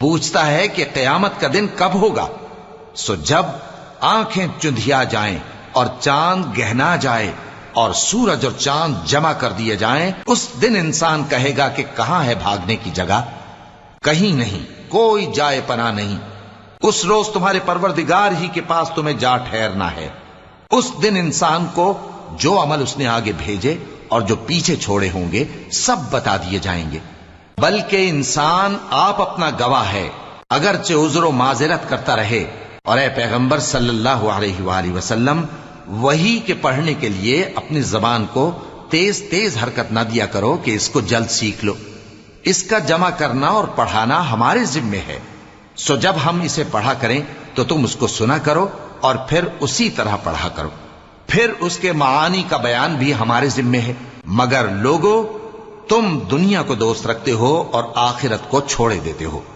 پوچھتا ہے کہ قیامت کا دن کب ہوگا؟ سو جب آنکھیں چندھیا جائیں اور چاند گہنا جائے اور سورج اور چاند جمع کر دیے جائیں، اس دن انسان کہے گا کہ کہاں ہے بھاگنے کی جگہ؟ کہیں نہیں، کوئی جائے پناہ نہیں۔ اس روز تمہارے پروردگار ہی کے پاس تمہیں جا ٹھہرنا ہے۔ اس دن انسان کو جو عمل اس نے آگے بھیجے اور جو پیچھے چھوڑے ہوں گے سب بتا دیے جائیں گے، بلکہ انسان آپ اپنا گواہ ہے، اگرچہ عذر و معذرت کرتا رہے۔ اور اے پیغمبر صلی اللہ علیہ وآلہ وسلم، وحی کے پڑھنے کے لیے اپنی زبان کو تیز تیز حرکت نہ دیا کرو کہ اس کو جلد سیکھ لو۔ اس کا جمع کرنا اور پڑھانا ہمارے ذمے ہے، سو جب ہم اسے پڑھا کریں تو تم اس کو سنا کرو اور پھر اسی طرح پڑھا کرو۔ پھر اس کے معانی کا بیان بھی ہمارے ذمے ہے، مگر لوگو تم دنیا کو دوست رکھتے ہو اور آخرت کو چھوڑے دیتے ہو۔